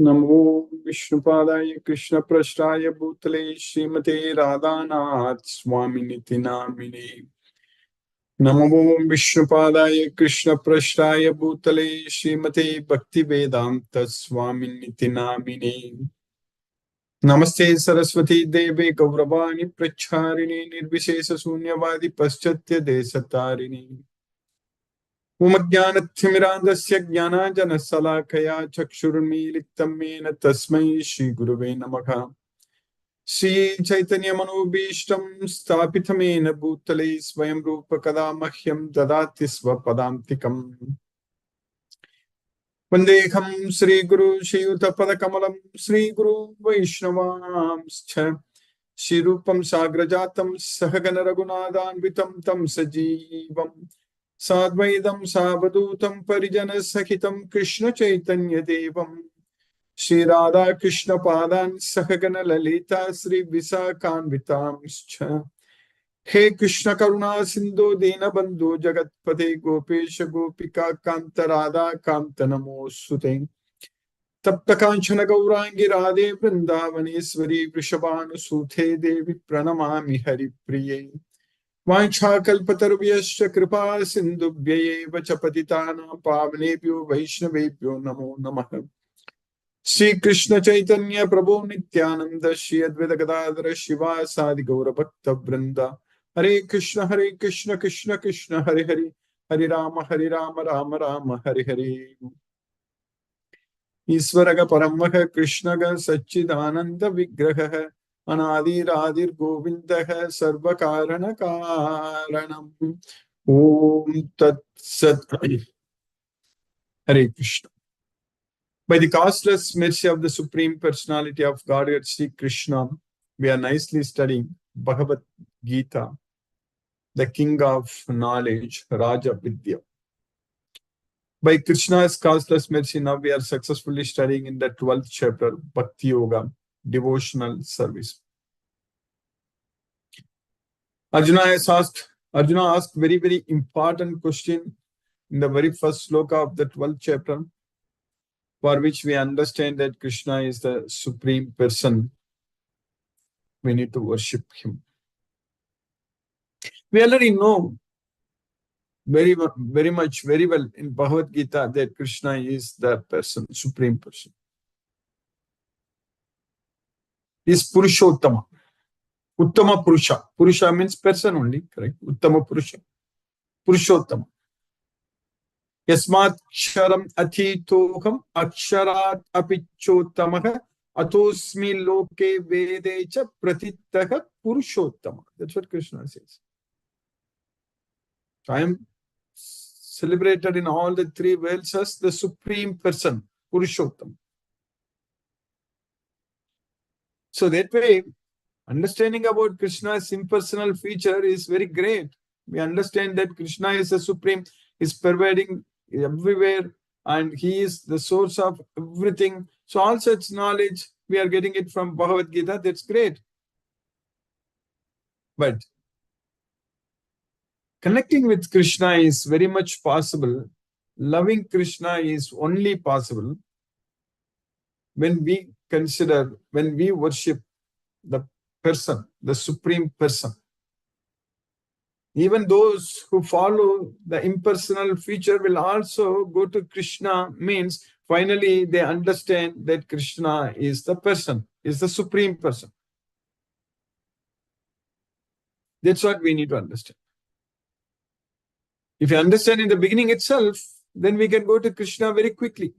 नमो विष्णुपादाय कृष्णप्रष्टाय भूतले श्रीमते राधानाथ स्वामिनिति नामिने। नमो विष्णुपादाय कृष्णप्रष्टाय भूतले श्रीमते भक्तिवेदांत स्वामिनिति नामिने। नमस्ते सरस्वती देवे गौरवाणी प्रचारिणे निर्विशेष शून्यवादी पश्चात्य देशतारिणे। उमज्ञानतिमिरान्धस्य ज्ञानाञ्जनशलाकया चक्षुरुन्मीलितं येन तस्मै श्रीगुरुवे नमः। श्रीचैतन्यमनोभीष्टं स्थापितं येन भूतले स्वयं रूप कदा मह्यं ददाति स्वपदान्तिकम्। वन्देऽहं श्रीगुरु श्रीयुतपदकमलं श्रीगुरु वैष्णवांश्च श्रीरूपं साग्रजातं सहगण रघुनाथान्वितं तं सजीवम् साद्वैतं सावधूतं परिजनसहितं कृष्ण चैतन्य देवं श्रीराधा कृष्ण पादान् सहगण ललिता श्री विशाखान्वितांश्च। हे कृष्ण करुणा सिंधु दीनबंधु जगत्पते गोपेश गोपिका कांत राधा कांत नमोस्तुते। तप्त कांचन गौरांगी राधे वृंदावनेश्वरी वृषभानुसूते देवी प्रणमामि हरिप्रिये। वाञ्छाकल्पतरुभ्यश्च कृपा सिन्धुभ्यैव च पतितानां पावनेभ्यो वैष्णवेभ्यो नमो नमः। श्रीकृष्ण चैतन्य प्रभु नित्यानंद श्री अद्वैत गदाधर शिवासादि गौरभक्तवृंद। हरे कृष्ण कृष्ण कृष्ण हरे हरे, हरे राम राम राम हरे हरे। ईश्वरः परमः कृष्णः सच्चिदानंद विग्रहः अनादिरादिर्गोविन्दः सर्वकारणकारणम्। ओम तत्सत्। हरे Krishna. By the costless mercy of the Supreme Personality of Godhead, Sri Krishna, we are nicely studying Bhagavad Gita, the King of Knowledge, Raja Vidya. By Krishna's costless mercy, now we are successfully studying in the 12th chapter, Bhakti Yoga, devotional service. Arjuna asked very important question in the very first sloka of the 12th chapter, for which we understand that Krishna is the Supreme Person. We need to worship him. We already know very well in Bhagavad Gita that Krishna is the person, Supreme Person. He is Purushottama. Uttama Purusha. Purusha means person only, correct? Uttama Purusha. Purushottama. Yasmat ksharam athitoham aksharat apichottamah atosmi loke vedecha pratittaha purushottama. That's what Krishna says. I am celebrated in all the three worlds as the Supreme Person, Purushottama. So that way, understanding about Krishna's impersonal feature is very great. We understand that Krishna is the Supreme, is pervading everywhere, and he is the source of everything. So all such knowledge, we are getting it from Bhagavad Gita. That's great. But connecting with Krishna is very much possible. Loving Krishna is only possible when we consider, when we worship the person, the Supreme Person. Even those who follow the impersonal feature will also go to Krishna, means finally they understand that Krishna is the person, is the Supreme Person. That's what we need to understand. If you understand in the beginning itself, then we can go to Krishna very quickly.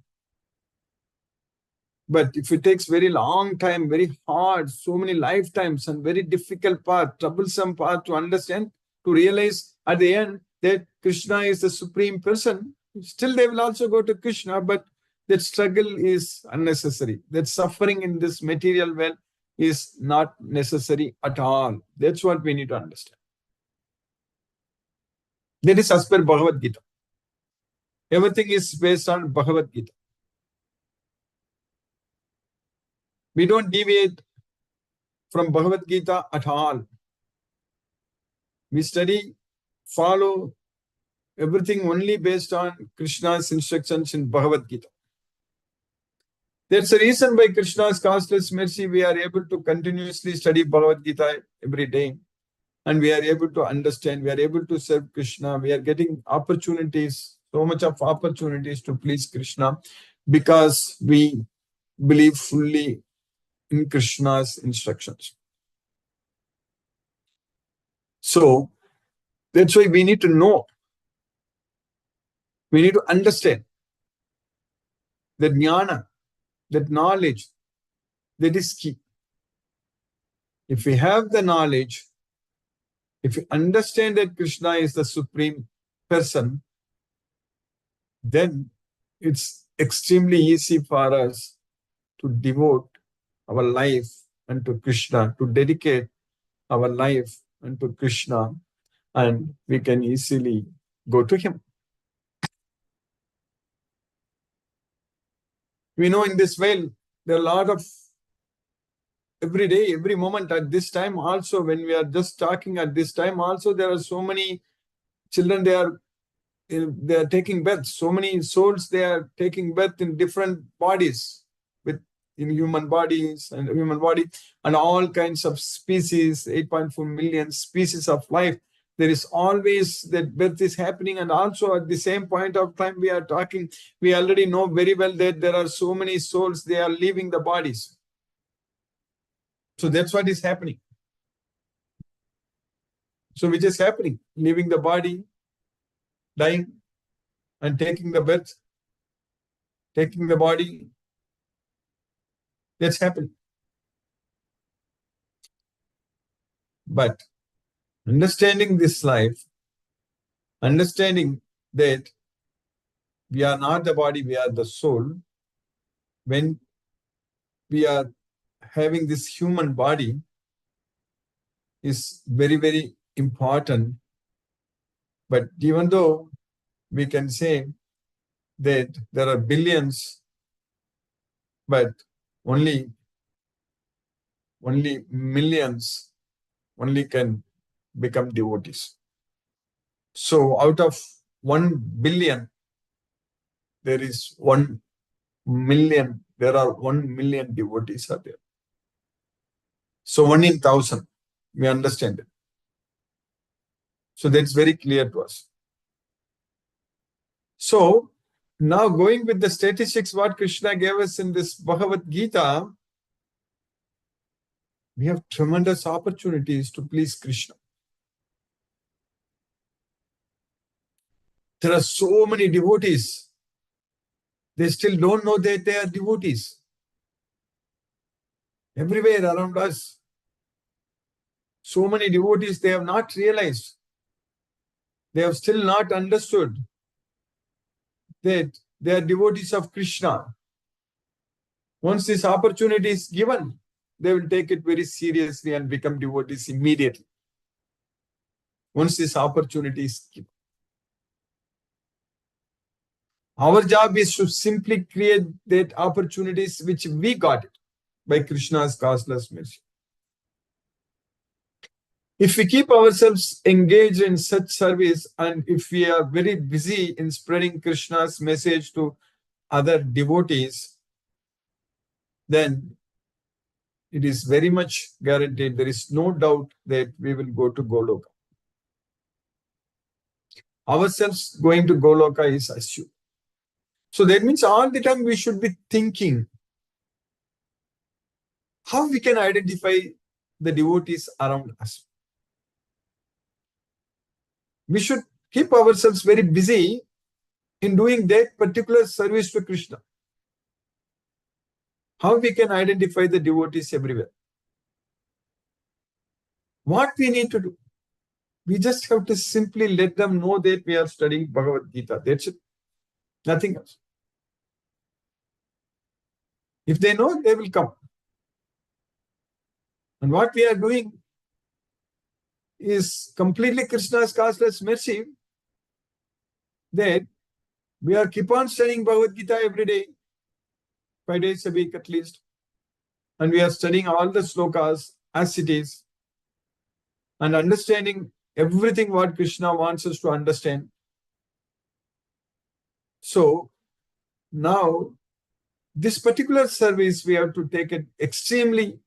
But if it takes very long time, very hard, so many lifetimes and very difficult path, troublesome path to understand, to realize at the end that Krishna is the Supreme Person, still they will also go to Krishna, but that struggle is unnecessary. That suffering in this material world is not necessary at all. That's what we need to understand. That is as per Bhagavad Gita. Everything is based on Bhagavad Gita. We don't deviate from Bhagavad Gita at all. We study, follow everything only based on Krishna's instructions in Bhagavad Gita. That's the reason why Krishna's causeless mercy, we are able to continuously study Bhagavad Gita every day. And we are able to understand, we are able to serve Krishna. We are getting opportunities, so much of opportunities to please Krishna because we believe fully in Krishna's instructions. So that's why we need to know. We need to understand that jnana, that knowledge, that is key. If we have the knowledge, if we understand that Krishna is the supreme person, then it's extremely easy for us to devote our life unto Krishna, to dedicate our life unto Krishna, and we can easily go to him. We know in this way, there are a lot of every day, every moment at this time also, when we are just talking at this time also, there are so many children, they are taking birth. So many souls, they are taking birth in different bodies, in human bodies and human body, and all kinds of species, 8.4 million species of life. There is always that birth is happening, and also at the same point of time we are talking, we already know very well that there are so many souls, they are leaving the bodies. So that's what is happening. So which is happening? Leaving the body, dying, and taking the birth, taking the body. That's happening. But understanding this life, understanding that we are not the body, we are the soul. When we are having this human body is very, very important. But even though we can say that there are billions, but only millions only can become devotees. So out of 1 billion, there is 1 million, there are 1 million devotees are there. So 1 in 1,000, we understand it. So that's very clear to us. So now going with the statistics, what Krishna gave us in this Bhagavad Gita, we have tremendous opportunities to please Krishna. There are so many devotees. They still don't know that they are devotees. Everywhere around us, so many devotees, they have not realized. They have still not understood that they are devotees of Krishna. Once this opportunity is given, they will take it very seriously and become devotees immediately. Once this opportunity is given. Our job is to simply create that opportunities which we got it by Krishna's causeless mercy. If we keep ourselves engaged in such service, and if we are very busy in spreading Krishna's message to other devotees, then it is very much guaranteed. There is no doubt that we will go to Goloka. Ourselves going to Goloka is assured. So that means all the time we should be thinking how we can identify the devotees around us. We should keep ourselves very busy in doing that particular service to Krishna. How we can identify the devotees everywhere? What we need to do? We just have to simply let them know that we are studying Bhagavad Gita. That's it. Nothing else. If they know, they will come. And what we are doing is completely Krishna's causeless mercy, that we are keep on studying Bhagavad Gita every day, 5 days a week at least. And we are studying all the slokas as it is and understanding everything what Krishna wants us to understand. So now this particular service, we have to take it extremely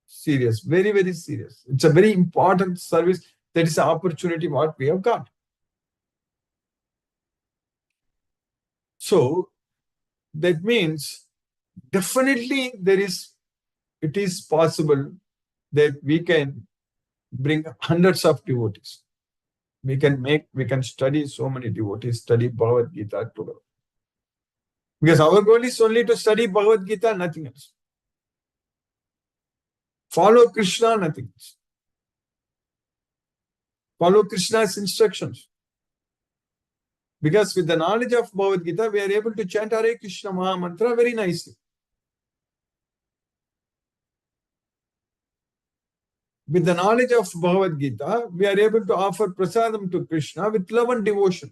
serious, very, very serious. It's a very important service. That is the opportunity what we have got. So that means definitely it is possible that we can bring hundreds of devotees. We can study so many devotees, study Bhagavad Gita together. Because our goal is only to study Bhagavad Gita, nothing else. Follow Krishna, nothing else. Follow Krishna's instructions. Because with the knowledge of Bhagavad Gita, we are able to chant Hare Krishna Maha Mantra very nicely. With the knowledge of Bhagavad Gita, we are able to offer prasadam to Krishna with love and devotion.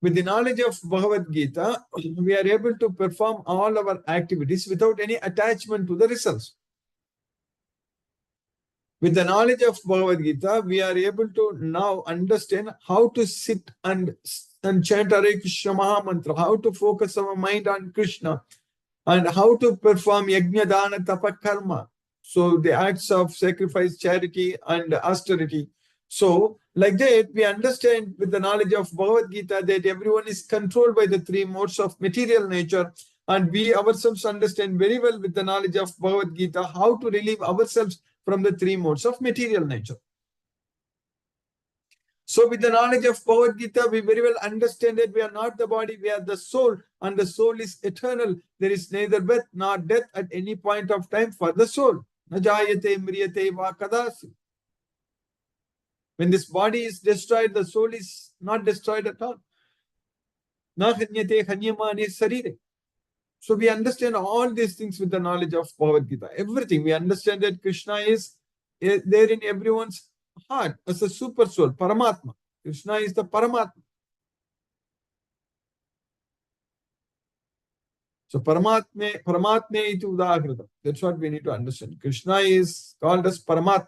With the knowledge of Bhagavad Gita, we are able to perform all our activities without any attachment to the results. With the knowledge of Bhagavad Gita, we are able to now understand how to sit and chant Hare Krishna Maha Mantra, how to focus our mind on Krishna, and how to perform Yajna Dana Tapa Karma. So the acts of sacrifice, charity, and austerity. So like that, we understand with the knowledge of Bhagavad Gita that everyone is controlled by the three modes of material nature. And we ourselves understand very well with the knowledge of Bhagavad Gita how to relieve ourselves from the three modes of material nature. So with the knowledge of Bhagavad Gita, we very well understand that we are not the body, we are the soul, and the soul is eternal. There is neither birth nor death at any point of time for the soul. Najayate mriyate va kadasi. When this body is destroyed, the soul is not destroyed at all. Na hanyate hanyamane sarire. So we understand all these things with the knowledge of Bhagavad Gita. Everything. We understand that Krishna is there in everyone's heart as a super soul, Paramatma. Krishna is the Paramatma. So Paramatma iti udahrita. That's what we need to understand. Krishna is called as Paramatma.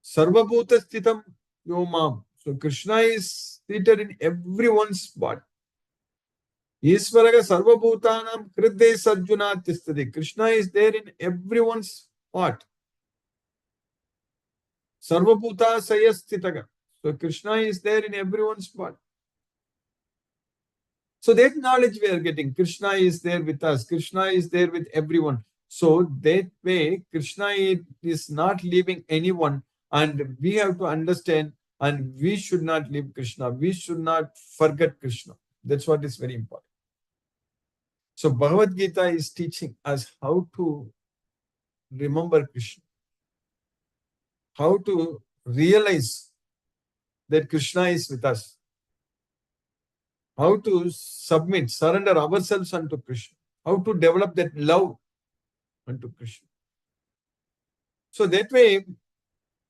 Sarvabhuta sthitam yomam. So Krishna is seated in everyone's body. Isvaraga sarvabhutanam kridde sarjuna tistadi. Krishna is there in everyone's heart. Sarvabhuta sayastitaga. So Krishna is there in everyone's body. So that knowledge we are getting. Krishna is there with us. Krishna is there with everyone. So that way, Krishna is not leaving anyone. And we have to understand, and we should not leave Krishna. We should not forget Krishna. That's what is very important. So Bhagavad Gita is teaching us how to remember Krishna, how to realize that Krishna is with us, how to submit, surrender ourselves unto Krishna, how to develop that love unto Krishna. So that way,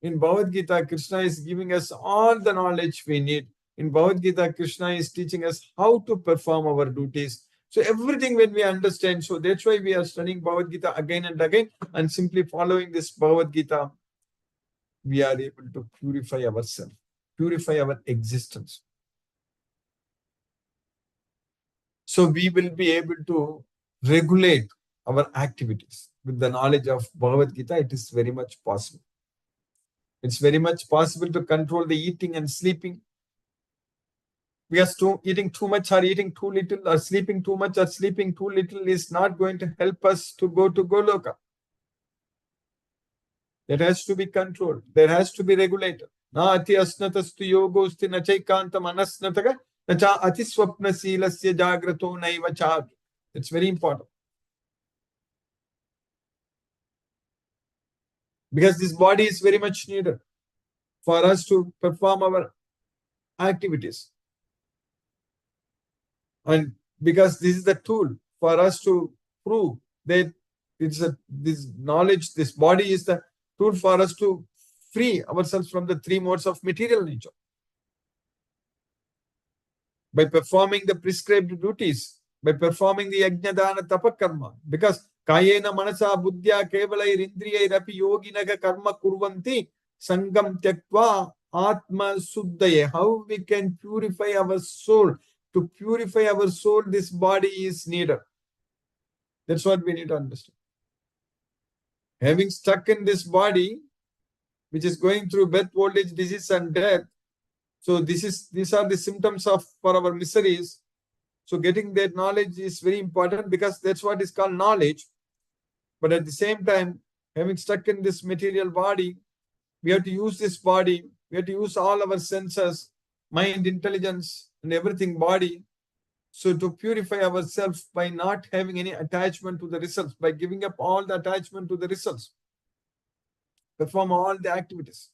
in Bhagavad Gita, Krishna is giving us all the knowledge we need. In Bhagavad Gita, Krishna is teaching us how to perform our duties. So everything when we understand, so that's why we are studying Bhagavad Gita again and again, and simply following this Bhagavad Gita, we are able to purify ourselves, purify our existence. So we will be able to regulate our activities. With the knowledge of Bhagavad Gita, it is very much possible. It's very much possible to control the eating and sleeping. Because eating too much or eating too little or sleeping too much or sleeping too little is not going to help us to go to Goloka. That has to be controlled. That has to be regulated. Na ati asnatastu yogosti na chaikantam anasnataga na cha ati swapna silasya jagrato naiva chad. It's very important. Because this body is very much needed for us to perform our activities. And because this is the tool for us to prove that this knowledge, this body is the tool for us to free ourselves from the three modes of material nature. By performing the prescribed duties, by performing the yajna dana tapa karma. Because kayena manasa buddhya kevalai indriyai rapi yoginaga karma kurvanti sangam tyaktva Atma Suddhaye. How we can purify our soul. To purify our soul, this body is needed. That's what we need to understand. Having stuck in this body, which is going through birth, old age, disease, and death. So these are the symptoms for our miseries. So getting that knowledge is very important, because that's what is called knowledge. But at the same time, having stuck in this material body, we have to use this body. We have to use all our senses, mind, intelligence, and everything, body. So to purify ourselves by not having any attachment to the results, by giving up all the attachment to the results, perform all the activities.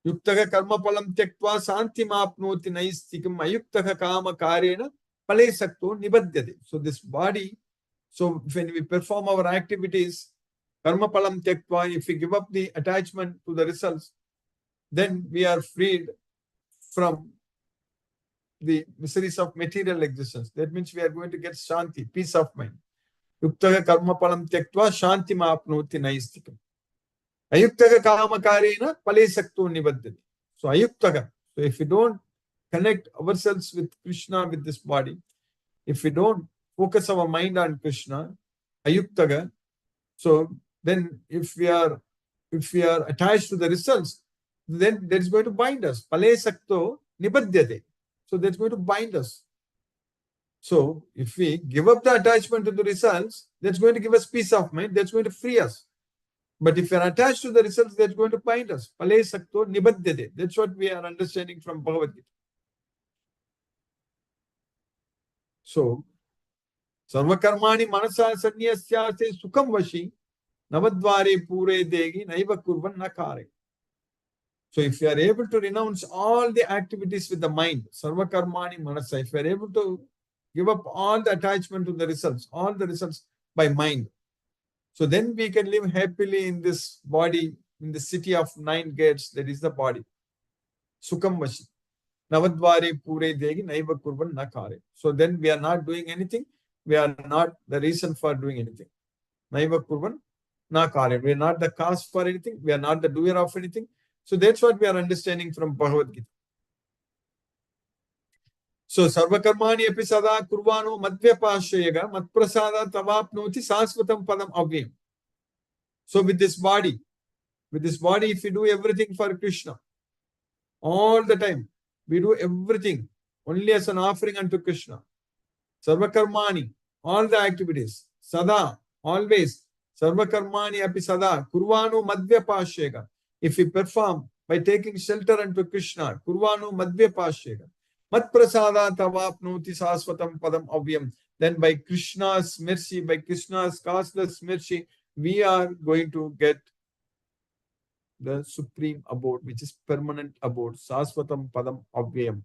Yuktaha karma palam tyaktva santimapnoti naistikam ayuktaha kama karena pale sakto nibadhyate. So this body, so when we perform our activities, karma palam tyaktva, if we give up the attachment to the results, then we are freed from the miseries of material existence. That means we are going to get shanti, peace of mind. Yuktaha karma palam tyaktva shantimapnoti naistikam. Ayuktaga kama karena pale sakto nibadhyate. So ayuktaga. So if we don't connect ourselves with Krishna, with this body, if we don't focus our mind on Krishna, ayuktaga. So then if we are attached to the results, then that is going to bind us. Pale sakto nibadhyate. So that's going to bind us. So if we give up the attachment to the results, that's going to give us peace of mind. That's going to free us. But if we are attached to the results, that's going to bind us. Pale sakto nibadhyate. That's what we are understanding from Bhagavad Gita. So, sarva karmani manasa sannyasya sukham vashi navadvare pure degi naiva kurvan nakare. So if you are able to renounce all the activities with the mind, sarva karmani manasa, if you are able to give up all the attachment to the results, all the results by mind, so then we can live happily in this body, in the city of 9 gates, that is the body. Sukham vashi. Navadvare pure degi naiva kurvan nakare. So then we are not doing anything. We are not the reason for doing anything. Naiva kurvan nakare. We are not the cause for anything. We are not the doer of anything. So that's what we are understanding from Bhagavad Gita. So sarva karmani api sada kurvano madvyapashayaga matprasada tavapnoti sasvatam padam avyam. So with this body, if we do everything for Krishna, all the time, we do everything only as an offering unto Krishna. Sarva karmani, all the activities, sada, always, sarva karmani api sada kurvano madvyapashayaga. If we perform by taking shelter unto Krishna, kurvano madvyapashayaga. Mat prasada tavapnoti sasvatam padam avyam. Then by Krishna's mercy, by Krishna's causeless mercy, we are going to get the supreme abode, which is permanent abode. Sasvatam padam avyam.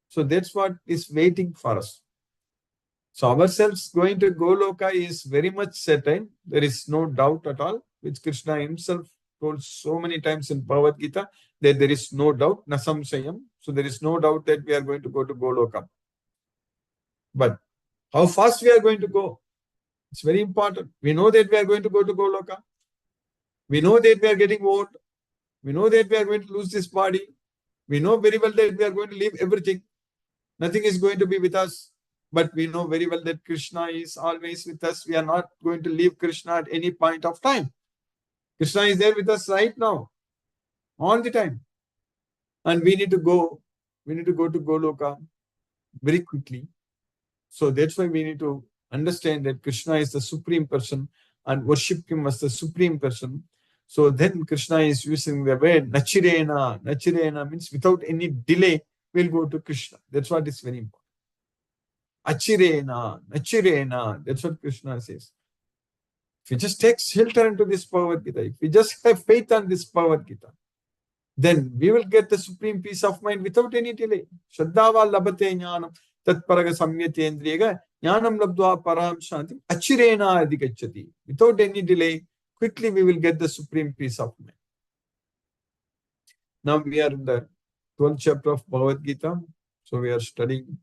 So that's what is waiting for us. So ourselves going to Goloka is very much certain. There is no doubt at all, which Krishna himself told so many times in Bhagavad Gita, that there is no doubt, nasamsayam. So there is no doubt that we are going to go to Goloka. But how fast we are going to go? It's very important. We know that we are going to go to Goloka. We know that we are getting old. We know that we are going to lose this body. We know very well that we are going to leave everything. Nothing is going to be with us. But we know very well that Krishna is always with us. We are not going to leave Krishna at any point of time. Krishna is there with us right now, all the time. And we need to go to Goloka very quickly. So that's why we need to understand that Krishna is the supreme person and worship him as the supreme person. So then Krishna is using the word nachirena. Nachirena means without any delay, we'll go to Krishna. That's what is very important. Achirena, nachirena. That's what Krishna says. If we just take shelter into this Bhagavad Gita, if we just have faith on this Bhagavad Gita, then we will get the supreme peace of mind without any delay. Shraddhava labhate jnanam tatparaga samyatendriyaga jnanam labdva param shanti achirena adhigacchati. Without any delay, quickly we will get the supreme peace of mind. Now we are in the 12th chapter of Bhagavad Gita. So we are studying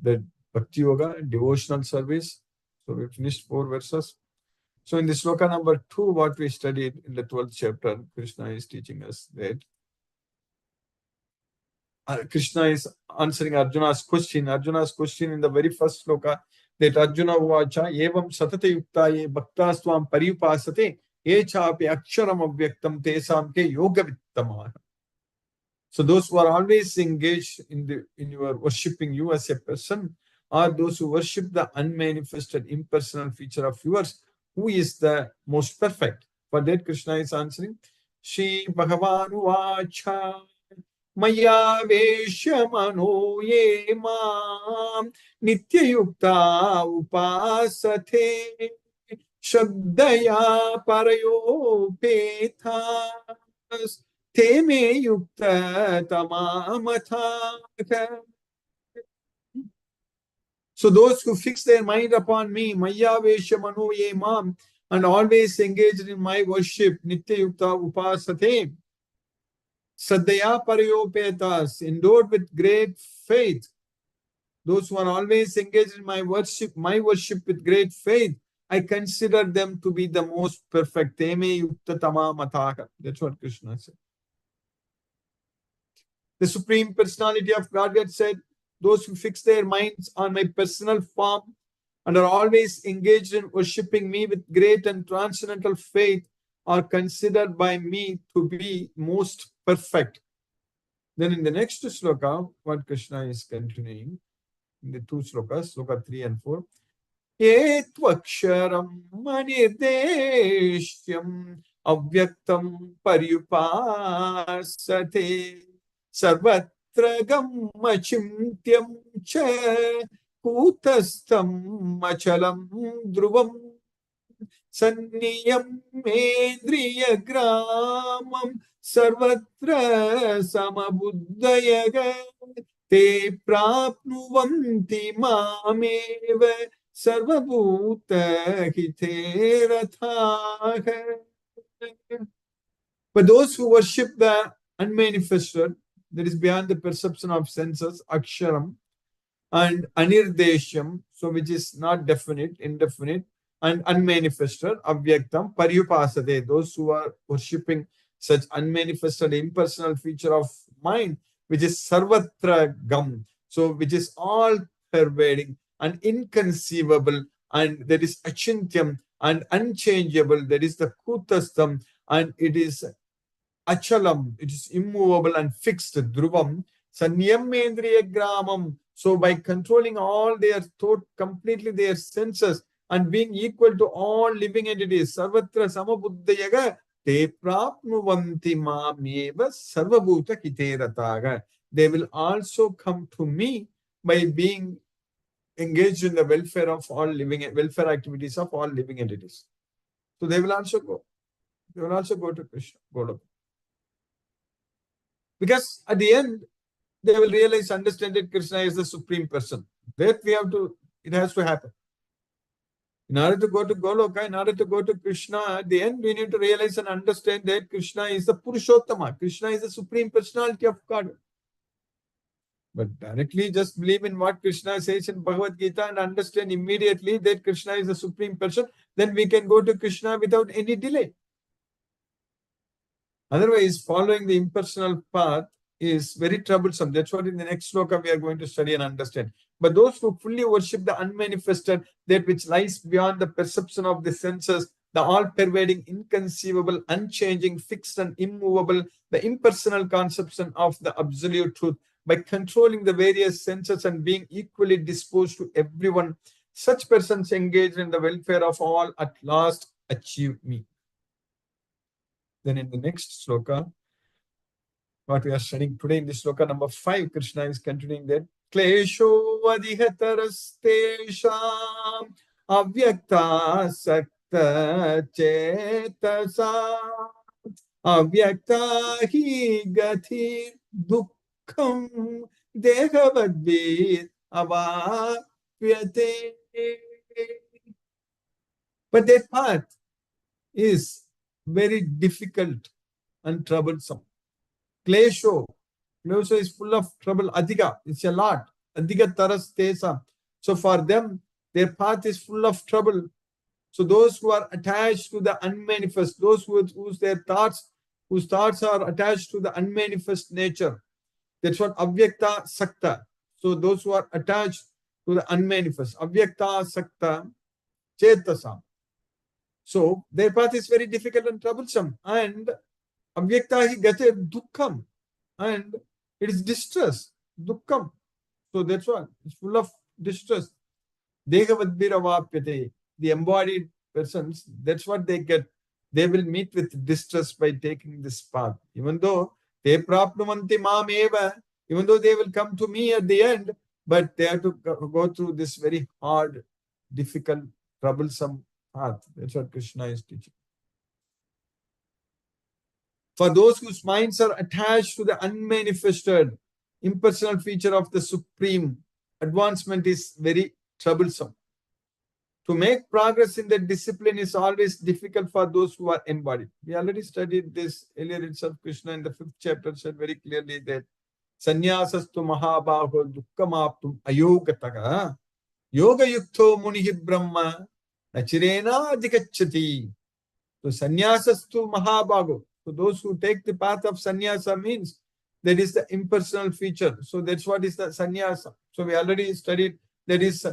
the Bhakti Yoga, devotional service. So we finished 4 verses. So in the sloka number 2, what we studied in the 12th chapter, Krishna is teaching us that Krishna is answering Arjuna's question. Arjuna's question in the very first sloka, that Arjuna uvacha evam satata yukta ye bhaktasvam pariyupasate ye chapi aksharam avyaktam tesam ke yoga vittama. So those who are always engaged in your worshipping you as a person, are those who worship the unmanifested impersonal feature of yours, who is the most perfect. For that Krishna is answering, Shri Bhagavan Vacha Maya Vesha Mano Ye Mam Nityayukta Upasate Shraddaya Parayopetas Te Me Yukta Tamamatha. So those who fix their mind upon me, Maya Vesha Mano Ye Mam, and always engaged in my worship, Nitya Yukta Upasate, Sadhya Parayopetas, endowed with great faith. Those who are always engaged in my worship with great faith, I consider them to be the most perfect. Teme Yukta Tama Mataka. That's what Krishna said. The Supreme Personality of Godhead said, those who fix their minds on my personal form and are always engaged in worshipping me with great and transcendental faith are considered by me to be most perfect. Then in the next sloka, what Krishna is continuing, in the two slokas, sloka 3 and 4, Etvaksharam manirdeshyam avyaktam paryupasate sarvatra gammachimtyam cha kutastam achalam dhruvam sanniyam mendriya gramam sarvatra samabuddhayaga te prapnuvanti mameva sarvabhuta hiterathaha. But those who worship the unmanifested, that is beyond the perception of senses, aksharam, and anirdeshyam, so which is not definite, indefinite, and unmanifested, avyaktam, paryupasade, those who are worshipping such unmanifested impersonal feature of mind, which is sarvatra gam, so which is all pervading and inconceivable, and that is achintyam and unchangeable, that is the kutastam, and it is achalam, it is immovable and fixed, dhruvam, sanyam mendriya gramam. So by controlling all their thought, completely their senses, and being equal to all living entities, sarvatra samabuddhayaga te prapnuvanti mameva sarvabhuta hiterataga. They will also come to me by being engaged in the welfare of all welfare activities of all living entities. So they will also go. They will also go to Krishna, Godam. Because at the end, they will realize, understand that Krishna is the supreme person. That it has to happen. In order to go to Goloka, in order to go to Krishna, at the end, we need to realize and understand that Krishna is the Purushottama. Krishna is the supreme personality of God. But directly just believe in what Krishna says in Bhagavad Gita and understand immediately that Krishna is the supreme person, then we can go to Krishna without any delay. Otherwise, following the impersonal path is very troublesome. That's what in the next sloka we are going to study and understand. But those who fully worship the unmanifested, that which lies beyond the perception of the senses, the all-pervading, inconceivable, unchanging, fixed and immovable, the impersonal conception of the absolute truth, by controlling the various senses and being equally disposed to everyone, such persons engaged in the welfare of all at last achieve me. Then in the next sloka, what we are studying today in this sloka number 5, Krishna is continuing that Klesho adhihatarastesham avyakta sakta chetasa avyakta hi gati dukkham dehavadvid avapyate. But that path is very difficult and troublesome. Klesho is full of trouble. Adhika, it's a lot. Adhika taras tesa. So for them, their path is full of trouble. So those who are attached to the unmanifest, those whose thoughts are attached to the unmanifest nature, That's what avyakta sakta. So those who are attached to the unmanifest, avyakta sakta chetasam. So their path is very difficult and troublesome. And avyakta hi gate dukkham. And it is distress, dukkham. So that's why it's full of distress. Dehavadbiravapyate. The embodied persons, that's what they get. They will meet with distress by taking this path. Even though they prapnumanti mam eva, even though they will come to me at the end, but they have to go through this very hard, difficult, troublesome path. That's what Krishna is teaching. For those whose minds are attached to the unmanifested, impersonal feature of the Supreme, advancement is very troublesome. To make progress in the discipline is always difficult for those who are embodied. We already studied this earlier itself. Krishna in the 5th chapter said very clearly that Sanyasastu mahabaho dukkhamaptum ayogataga yoga yukto munihi brahma nachirena adhikachati. So sanyasastu mahabaho. So those who take the path of sannyasa means that is the impersonal feature. So that's what is the sannyasa. So we already studied that is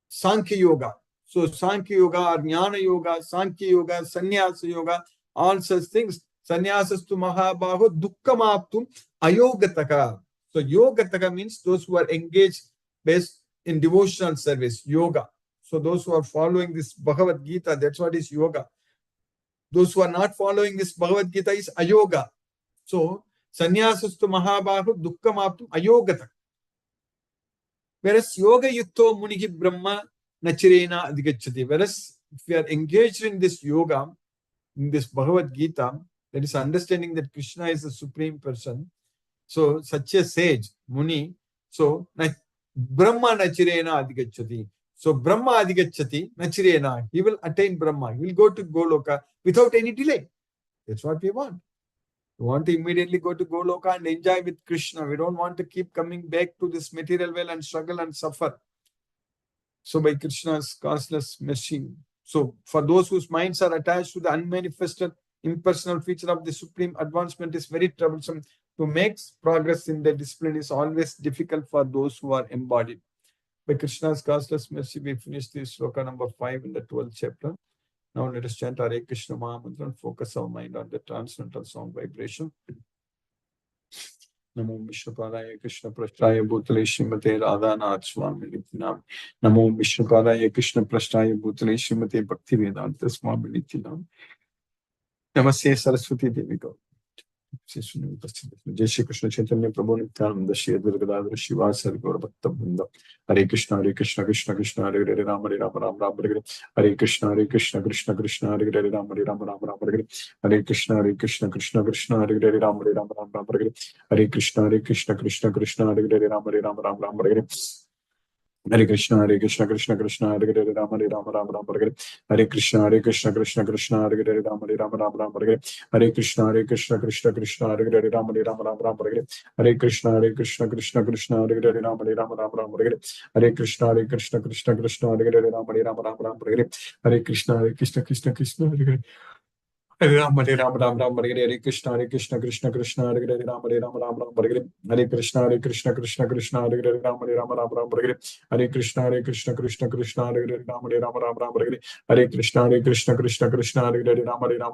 Sankhya Yoga. So Sankhya Yoga or Jnana Yoga, Sankhya Yoga, Sannyasa Yoga, all such things. Sannyasastu mahabaho dukkhamaptum ayogataka. So yogataka means those who are engaged based in devotional service, yoga. So those who are following this Bhagavad Gita, that's what is yoga. Those who are not following this Bhagavad Gita is ayoga. So sannyasastu mahabaho dukkhamaptum ayogataka. Whereas yoga yukto munihi brahma nachirena adhigachati. Whereas if we are engaged in this yoga, in this Bhagavad Gita, that is understanding that Krishna is the Supreme Person. So such a sage, Muni, so Brahma nachirena adhigachati. So Brahma adhigachati nachirena. He will attain Brahma. He will go to Goloka without any delay. That's what we want. We want to immediately go to Goloka and enjoy with Krishna. We don't want to keep coming back to this material world and struggle and suffer. So by Krishna's causeless mercy. So for those whose minds are attached to the unmanifested impersonal feature of the Supreme, advancement is very troublesome. To make progress in the discipline is always difficult for those who are embodied. By Krishna's causeless mercy, we finished this sloka number 5 in the 12th chapter. Now let us chant Hare Krishna Mahamantra and focus our mind on the transcendental sound vibration. Namo Vishnupadaya Krishna Prasthaya Bhutale Srimate Radhanath Swami Nityanam. Namo Vishnupadaya Krishna Prasthaya Bhutale Srimate Bhaktivedanta Swami Nityanam. Namaste Saraswati Devi Gaur. Jai Shri Krishna Chaitanya Prabhu Nityananda Shri Advaita Gadadhara Shivasari Gaura Bhakta Vrinda. Hare Krishna Krishna Krishna Hare Hare Rama Rama Hare Hare. Hare Krishna Krishna Krishna Hare Hare Rama Rama Hare Hare. Hare Krishna Krishna Krishna Hare Hare Rama Rama Hare Hare. Hare Krishna Krishna Hare Hare Rama Rama Hare Hare. Hare Krishna Krishna Hare Hare Rama Rama Hare Hare. Hare Krishna Krishna Krishna Hare Hare Rama Rama Hare Hare. Hare Krishna Krishna Krishna Hare Hare Rama Rama Hare Hare. Hare Krishna Krishna Krishna Hare Hare Rama Rama Hare Hare. Hare Krishna Krishna Krishna Hare Hare Rama Rama Hare Hare. Hare Krishna Krishna Hare Hare Ram Hare Ram Hare Hare Krishna Krishna Krishna Hare Hare Ram Hare Hare. Hare Krishna Krishna Hare Hare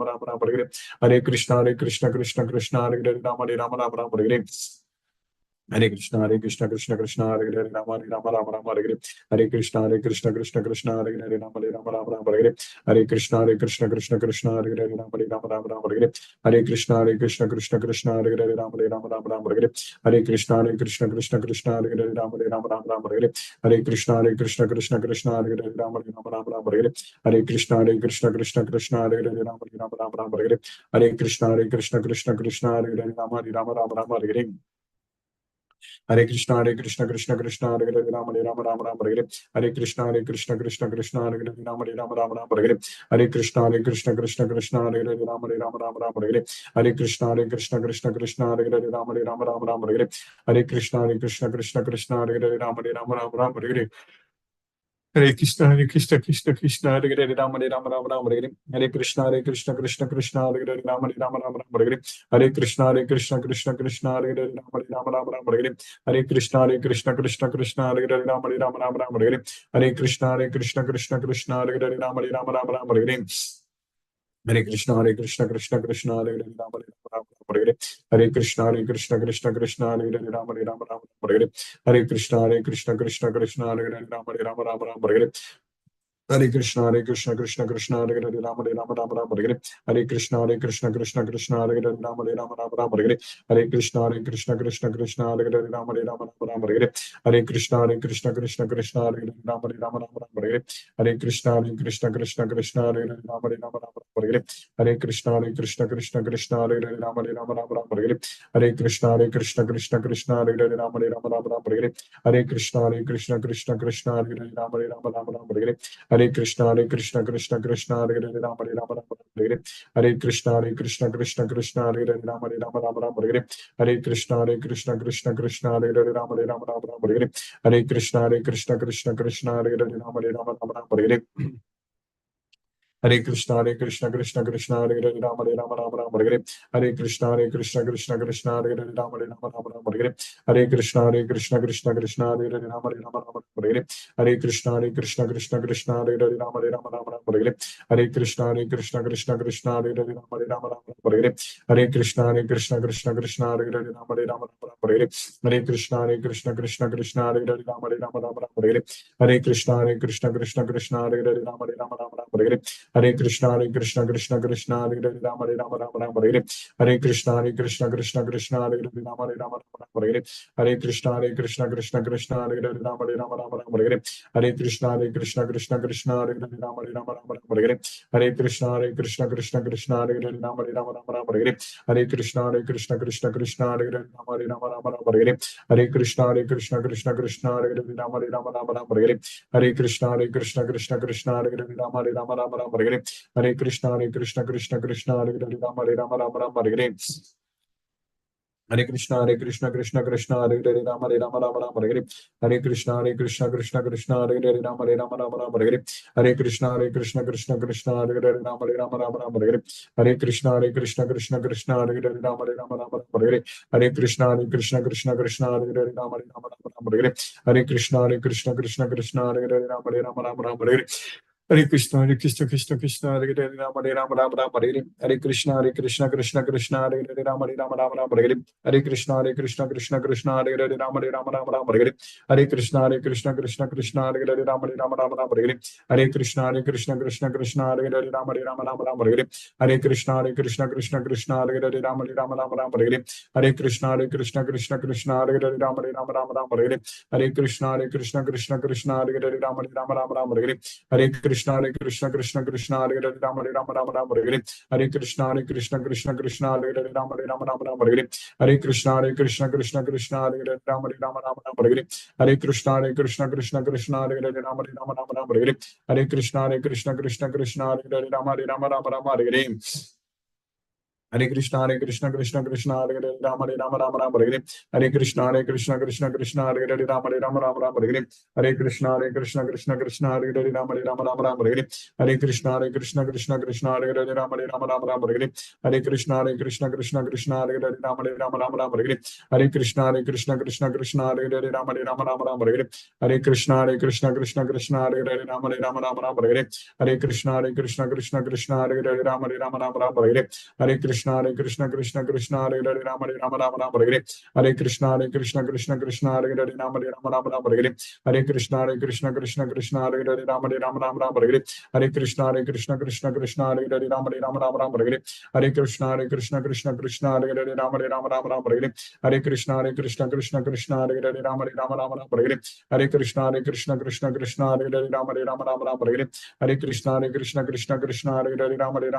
Ram Hare Hare. Hare Krishna Krishna Hare Hare Ram Hare Hare. Hare Krishna Krishna Hare Hare Ram Hare Hare. Hare Krishna Krishna Hare Hare Ram Hare Hare. Hare Krishna Krishna Hare Hare Rama Hare Hare. Hare Krishna Krishna Hare Hare Rama Hare Hare. Hare Krishna Krishna Hare Hare Rama Hare Hare. Hare Krishna Krishna Hare Hare Rama Hare Hare. Hare Krishna Krishna Hare Hare Rama Hare Hare. Hare Krishna Krishna Hare Hare Rama Hare Hare. Hare Krishna Krishna Hare Hare Rama Hare Hare. Hare Krishna Krishna Hare Hare Rama Hare Hare. Hare Krishna Krishna Hare Hare Rama Hare Hare. Hare Krishna Krishna Hare Hare Rama Hare Hare. Hare Krishna Krishna Hare Hare Rama Hare Hare. Hare Krishna Krishna Hare Hare Rama Hare Hare. Hare Krishna Krishna Hare Hare Rama Hare Hare. Hare Krishna, Krishna Krishna, Hare Hare, Rama Rama Rama Rama Hare Hare, Hare Krishna, Krishna Krishna, Hare Hare, Rama Rama Rama Rama Hare Hare, Hare Krishna, Krishna Krishna, Hare Hare, Rama Rama Rama Hare Hare, Hare Krishna, Krishna Krishna, Hare Hare, Rama Rama Rama Hare Hare, Hare Krishna, Krishna Krishna, Hare Hare, Rama Rama Rama Hare Hare. Hare Krishna, Krishna Krishna, Hare Hare, Rama Rama Rama Hare Hare. Hare Krishna, Krishna, Hare Hare, Rama Rama Hare Hare. Hare Krishna, Krishna, Hare Hare, Rama Rama Hare Hare. Hare Krishna, Krishna, Hare Hare, Rama Rama Hare Hare. Hare Krishna, Krishna, Hare Hare, Rama Rama Hare Hare. Hare Krishna, Krishna, Hare Hare, Rama Rama Hare Hare. Hare Krishna, Krishna, Hare Hare, Rama Rama Hare Hare. Hare Krishna, Krishna, Hare Hare, Rama Rama Hare Hare. Hare Krishna, Krishna, Hare Hare, Rama Rama Hare Hare. Hare Krishna, Krishna, Hare Hare, Rama Rama Hare Hare. Hare Krishna, Krishna, Hare Hare, Rama Hare Hare. Hare Krishna, Krishna, Hare Hare, Rama Rama Hare Hare. Hare Krishna, Krishna, Hare Hare, Rama Rama Hare Hare. Hare Krishna, Krishna, Hare Hare, Rama Rama Hare Hare. Hare Krishna, Krishna, Hare Hare, Rama Rama Hare Hare. Hare Krishna, Krishna, Hare Hare, Rama Rama Hare Hare. Hare Krishna, Krishna, Hare Hare, Rama Rama Hare Hare. Hare Krishna, Krishna, Hare Hare, Rama Rama Hare Hare. Hare Krishna, Krishna, Hare Hare, Rama Rama Hare Hare. Hare Krishna, Krishna, Hare Hare, Rama Rama Hare Hare. Hare Krishna, Krishna, Hare Hare, Rama Rama Hare Hare. Hare Krishna, Krishna, Hare Hare, Rama Rama Hare Hare. Hare Krishna, Krishna, Hare Hare, Rama Rama Hare Hare. Hare Krishna, Krishna, Hare Hare, Rama Rama Hare Hare. Hare Krishna, Krishna, Hare Hare, Rama Rama Hare Hare. Hare Krishna, Krishna, Hare Hare, Rama Rama Hare Hare. Hare Krishna, Krishna, Hare Hare, Rama Rama Hare Hare. Hare Krishna, Krishna, Hare Hare, Rama Rama Hare Hare. Hare Krishna, Krishna, Hare Hare, Rama Rama Hare Hare. Hare Krishna, Krishna, Hare Hare, Rama Rama Hare Hare. Hare Krishna, Krishna, Hare Hare, Rama Rama Hare Hare. Hare Krishna, Krishna, Hare Hare, Rama Hare Hare. Hare Krishna, Krishna, Hare Hare, Rama Hare Hare. Hare Krishna, Krishna, Hare Hare, Rama Hare Hare. Hare Krishna, Krishna, Hare Hare, Rama Hare Hare. Hare Krishna, Krishna, Hare Hare, Rama Hare Hare. Hare Krishna, Krishna, Hare Hare, Rama Hare Hare. Hare Krishna, Krishna, Hare Hare, Rama Hare Hare. Hare Krishna, Krishna, Hare Hare, Rama Hare Hare. Hare Krishna, Krishna, Hare Hare, Rama Hare Hare. Hare Krishna, Krishna, Hare Hare, Rama Hare Hare. Hare Krishna, Krishna, Hare Hare, Rama Hare Hare. Hare Krishna, Krishna, Hare Hare, Rama Hare Hare. Hare Krishna, Krishna, Hare Hare, Rama Hare Hare. Hare Krishna, Krishna, Hare Hare, Rama Hare Hare. Hare Krishna, Krishna, Hare Hare, Rama Hare Hare. Hare Krishna, Krishna, Hare Hare, Rama Hare Hare. Hare Krishna, Krishna, Hare Hare, Rama Hare Hare. Hare Krishna, Krishna, Hare Hare, Rama Hare Hare. Hare Krishna, Krishna, Hare Hare, Rama Hare Hare. Hare Krishna, Krishna, Hare Hare, Rama Hare Hare. Hare Krishna, Krishna, Hare Hare, Rama Hare Hare. Hare Krishna, Krishna, Hare Hare, Rama Hare Hare. Hare Krishna, Krishna, Hare Hare, Rama Hare Hare. Hare Krishna, Krishna, Hare Hare, Rama Hare Hare. Hare Krishna, Krishna, Hare Hare, Rama Hare Hare. Hare Krishna, Krishna, Hare Hare, Rama Hare Hare. Hare Krishna, Krishna, Hare Hare, Rama Hare Hare. Hare Krishna, Krishna, Hare Hare, Rama Hare Hare. Hare Krishna, Krishna, Hare Hare, Rama Hare Hare. Hare Krishna, Krishna, Hare Hare, Rama Hare Hare. Hare Krishna, Krishna, Hare Hare, Rama Hare Hare. Hare Krishna, Krishna, Hare Hare, Rama Hare Hare. Hare Krishna, Krishna, Hare Hare, Rama Hare Hare. Hare Krishna, Krishna, Hare Hare, Rama Hare Hare. Hare Krishna, Krishna, Hare Hare, Rama Hare Hare. Hare Krishna, Krishna, Hare Hare, Rama Hare Hare. Hare Krishna, Krishna, Hare Hare, Rama Hare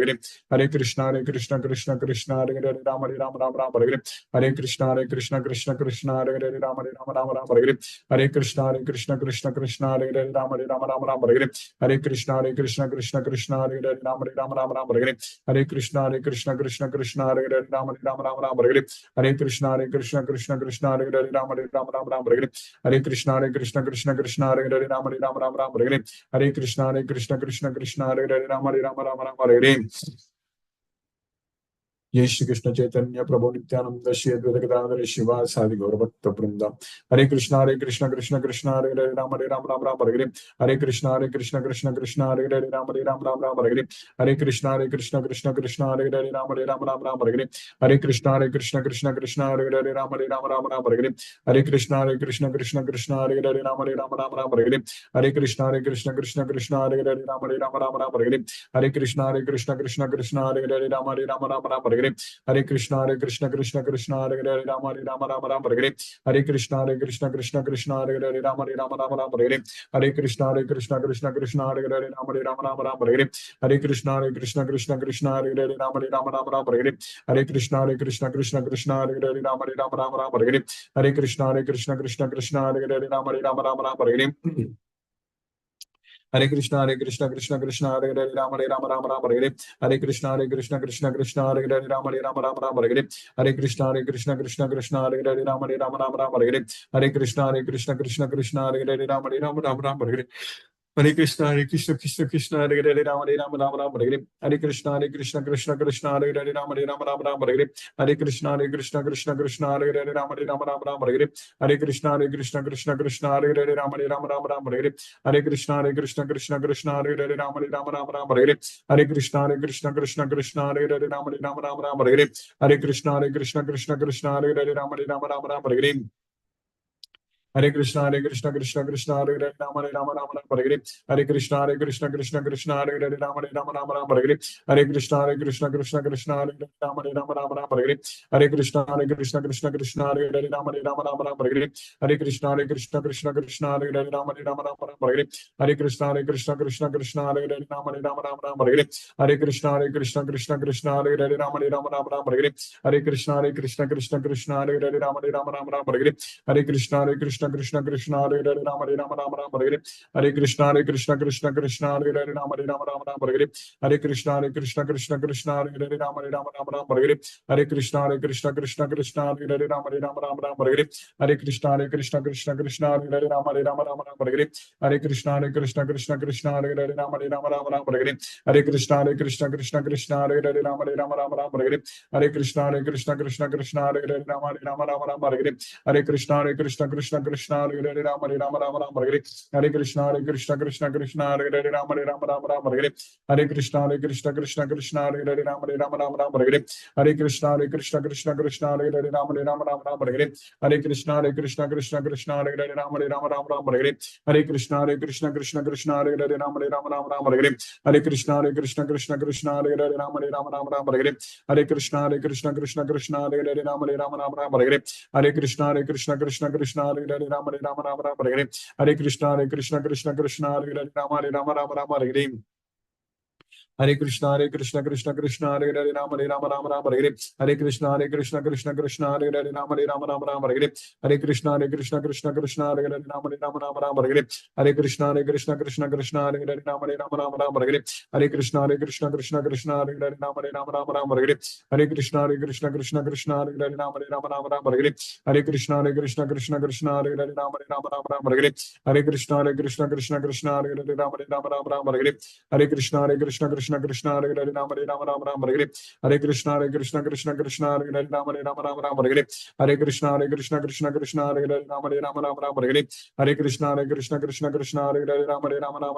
Hare. Hare Krishna, Krishna Krishna Krishna Hare Hare Rama Hare Rama Rama Rama Hare Hare Hare Krishna Krishna Krishna Krishna Hare Hare Rama Hare Rama Rama Rama Hare Hare Hare Krishna Krishna Krishna Krishna Hare Hare Rama Hare Rama Rama Rama Hare Hare Hare Krishna Krishna Krishna Krishna Hare Hare Rama Hare Rama Rama Rama Hare Hare Hare Krishna Krishna Krishna Krishna Hare Hare Rama Hare Rama Rama Rama Hare Hare Hare Krishna Krishna Krishna Krishna Hare Hare Rama Hare Rama Rama Rama Hare Hare Hare Krishna Krishna Krishna Krishna Hare Hare Rama Hare Rama Rama Rama Hare Hare Hare Krishna Krishna Krishna Krishna Hare Hare Rama Hare Rama Rama Rama Hare Hare जय श्री कृष्ण चैतन्य प्रभु नित्यानंद श्री अद्वैत गदाधर शिवासादि गौरभक्त वृंद हरे Krishna Krishna Krishna Hare Hare Ram Ram Ram Hare Hare Hare Krishna Krishna Krishna Hare Hare Ram Ram Ram Hare Hare Hare Krishna Krishna Krishna Hare Hare Ram Ram Ram Hare Hare Hare Krishna Krishna Krishna Hare Hare Ram Ram Ram Hare Hare Hare Krishna Krishna Krishna Hare Hare Ram Ram Ram Hare Hare Hare Krishna Krishna Krishna Hare Hare Ram Ram Ram Hare Hare Hare Krishna Krishna Krishna Hare Hare Ram Ram Ram Hare Hare Hare Krishna Krishna Krishna Hare Hare Ram Ram Ram Hare Hare Hare Krishna Krishna Krishna Hare Hare Ram Ram Ram Hare Hare Hare Krishna Krishna Krishna Hare Hare Ram Ram Ram Hare Hare Hare Krishna Krishna Krishna Hare Hare Ram Ram Ram Hare Hare Hare Krishna Krishna Krishna Hare Hare Ram Ram Ram Hare Hare Hare Krishna Krishna Krishna Hare Hare Ram Ram Ram Hare Hare Hare Krishna Krishna Hare Hare Ram Ram Ram Hare Hare Hare Krishna Krishna Krishna Hare Hare Ram Ram Ram Hare Hare Hare Krishna Krishna Hare Hare Ram Ram Ram Hare Hare Hare Krishna Krishna Hare Hare Ram Ram Ram Hare Hare Hare Krishna Hare Hare Ram Ram Ram Hare Hare Hare Krishna Krishna Hare Hare Ram Ram Ram Hare Hare Hare Krishna Krishna Hare Hare Ram Ram Ram Hare Hare Hare Krishna Krishna Hare Hare Ram Ram Ram Hare Hare Hare Krishna Krishna Hare Hare Ram Ram Ram Hare Hare Hare Krishna Krishna Hare Hare Ram Ram Ram Hare Hare Hare Krishna Krishna Hare Hare Ram Ram Ram Hare Hare Hare Krishna Krishna Hare Hare Ram Ram Hare Hare Hare Krishna Krishna Hare Hare Ram Ram Hare Hare Hare Krishna Krishna Hare Hare Ram Ram Hare Hare Hare Krishna Krishna Hare Hare Ram Ram Hare Hare Hare Krishna Krishna Hare Hare Ram Ram Hare Hare Hare Krishna Krishna Hare Hare Ram Ram Hare Hare Hare Krishna Hare Hare Ram Ram Hare Hare Hare Krishna Hare Hare Ram Ram Hare Hare Hare Krishna Hare Hare Ram Ram Hare Hare Hare Krishna Krishna Hare Hare Ram Ram Hare Hare Hare Krishna Krishna Hare Hare Ram Ram Hare Hare Hare Krishna Krishna Hare Hare Ram Ram Hare Hare Hare Krishna Krishna Hare Hare Ram Ram Hare Hare Hare Krishna Krishna Hare Hare Ram Ram Hare Hare Hare Krishna Krishna Hare Hare Ram Ram Hare Hare Hare Krishna Krishna Hare Hare Ram Ram Hare Hare Hare Krishna Hare Hare Ram Ram Hare Hare Hare Krishna Krishna Hare Hare Ram Ram Hare Hare Hare Krishna Krishna Hare Hare Ram Ram Hare Hare Hare Krishna Krishna Hare Hare Ram Ram Hare Hare Hare Krishna Krishna Hare Hare Ram Ram Hare Hare Hare Krishna Krishna Hare Hare Ram Ram Hare Hare Hare Krishna Krishna Hare Hare Ram Ram Hare Hare Hare Krishna Krishna Hare Hare Ram Ram Hare Hare Hare Krishna Krishna Hare Hare Ram Ram Hare Hare Hare Krishna Krishna Hare Hare Ram Ram Hare Hare Hare Krishna Krishna Hare Hare Ram Ram Hare Hare Hare Krishna Krishna Hare Hare Ram Hare Hare Hare Krishna Krishna Hare Hare Ram Ram Hare Hare Hare Krishna Krishna Hare Hare Ram Ram Hare Hare Hare Krishna Krishna Hare Hare Ram Hare Hare Hare Krishna Krishna Hare Hare Ram Hare Hare Hare Krishna Krishna Hare Hare Ram Hare Hare Hare Krishna Hare Hare Ram Hare Hare Hare Krishna Hare Hare Ram Hare Hare Hare Krishna Hare Hare Ram Hare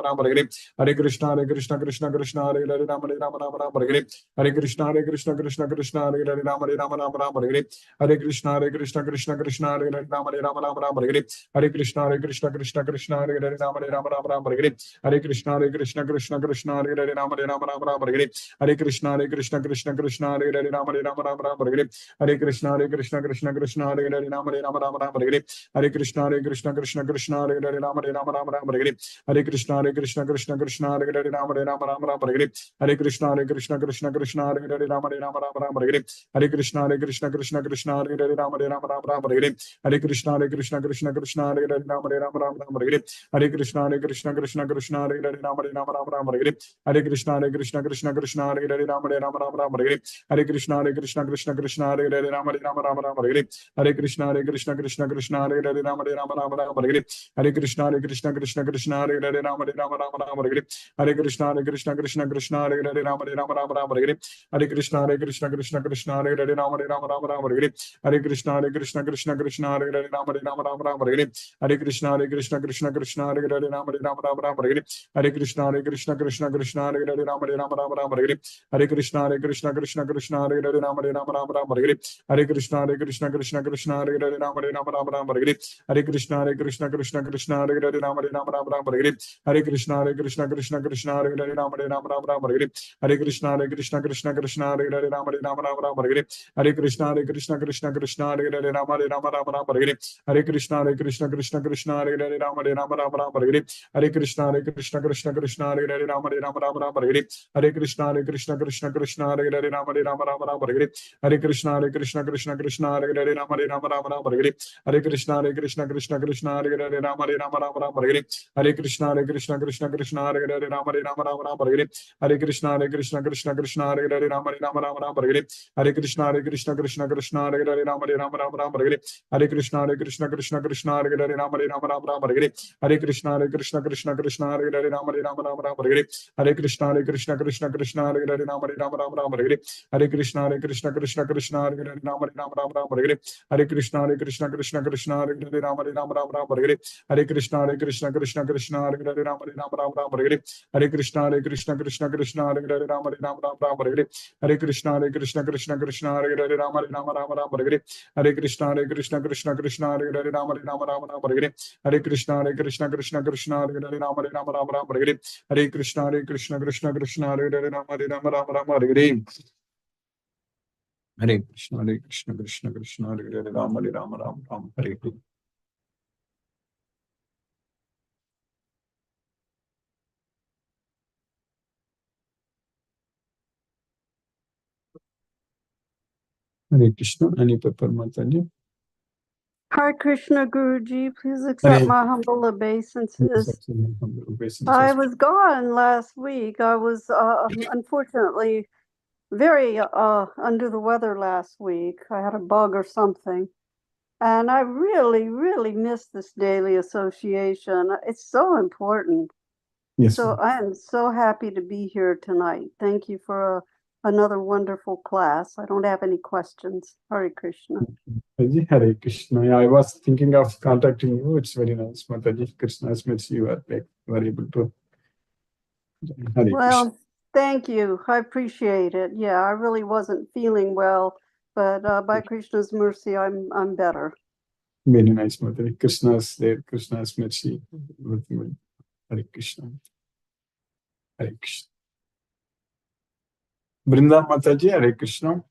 Hare Hare Krishna Hare Hare Ram Hare Hare Hare Krishna Hare Hare Ram Hare Hare Hare Krishna Hare Hare Ram Hare Hare Hare Krishna Hare Hare Ram Hare Hare Hare Krishna Hare Hare Ram Hare Hare Hare Krishna Krishna Hare Hare Ram Hare Hare Hare Krishna Krishna Krishna Hare Hare Ram Rama Rama Rama Hare Hare Krishna Krishna Krishna Hare Hare Rama Rama Rama Hare Hare Krishna Krishna Krishna Hare Hare Rama Rama Rama Hare Hare Krishna Krishna Krishna Hare Hare Rama Rama Hare Hare Krishna Krishna Krishna Hare Hare Rama Rama Hare Hare Krishna Krishna Krishna Hare Hare Rama Rama Hare Hare Krishna Krishna Krishna Hare Hare Rama Rama Hare Hare Krishna Krishna Krishna Hare Hare Rama Rama Hare Hare Krishna Krishna Krishna Hare Hare Rama Rama Hare Hare Krishna Krishna Krishna Hare Hare Rama Rama Hare Hare Krishna Krishna Krishna Hare Hare Rama Rama Hare Hare Krishna Krishna Krishna Hare Hare Rama Rama Hare Hare Krishna Krishna Krishna Hare Hare Rama Rama Hare Hare Krishna Krishna Krishna Hare Hare Rama Rama Hare Hare Krishna Krishna Krishna Hare Hare Rama Rama Hare Hare Krishna Krishna Krishna Hare Hare Rama Rama Hare Hare Krishna Krishna Krishna Hare Hare Rama Rama Hare Hare Krishna Krishna Krishna Hare Hare Rama Rama Hare Hare Krishna Krishna Krishna Hare Hare Rama Rama Hare Hare Krishna Krishna Krishna Hare Hare Rama Rama Hare Hare Krishna Krishna Krishna Hare Hare Rama Rama Hare Hare Krishna Krishna Krishna Hare Hare Rama Rama Hare Hare Krishna Krishna Krishna Hare Hare Rama Rama Hare Hare Krishna Krishna Krishna Hare Hare Rama Rama Hare Hare Krishna Krishna Krishna Hare Hare Rama Rama Hare Hare Krishna Krishna Krishna Hare Hare Rama Rama Hare Hare Krishna Krishna Krishna Hare Hare Rama Rama Hare Hare Krishna Krishna Krishna Hare Hare Rama Rama Hare Hare Krishna Krishna Krishna Hare Hare Rama Rama Hare Hare Krishna Krishna Krishna Hare Hare Rama Rama Hare Hare Krishna Krishna Krishna Hare Hare Rama Rama Hare Hare Krishna Krishna Krishna Hare Hare Rama Rama Hare Hare Krishna Krishna Krishna Hare Hare Rama Rama Hare Hare Krishna Krishna Krishna Hare Hare Rama Rama Hare Hare Krishna Krishna Krishna Hare Hare Rama Rama Hare Hare Krishna Krishna Krishna Hare Hare Rama Rama Hare Hare Krishna Krishna Krishna Hare Hare Rama Rama Hare Hare Krishna Krishna Krishna Hare Hare Rama Rama Hare Hare Krishna Krishna Krishna Hare Hare Rama Rama Hare Hare Krishna Krishna Krishna Hare Hare Rama Rama Hare Hare Krishna Krishna Krishna Hare Hare Rama Rama Hare Hare Krishna Krishna Krishna Hare Hare Rama Rama Hare Hare Krishna Krishna Krishna Hare Hare Rama Rama Hare Hare Krishna Krishna Krishna Hare Hare Rama Rama Hare Hare Krishna. Any paper Mataji? Hare Krishna Guruji, please accept my humble obeisances. I was gone last week. I was unfortunately very under the weather last week. I had a bug or something. And I really missed this daily association. It's so important. Yes. So I am so happy to be here tonight. Thank you for another wonderful class. I don't have any questions. Hare Krishna. Hare Krishna. Yeah, I was thinking of contacting you. It's very nice, Mataji. Krishna's mercy, you are able to. Hare Well, Krishna. thank you. I appreciate it. Yeah, I really wasn't feeling well, but by Krishna's mercy, I'm better. Very nice, Mataji. Krishna's there. Krishna's mercy. Hare Krishna. Hare Krishna. Brinda Mataji, Hare Krishna.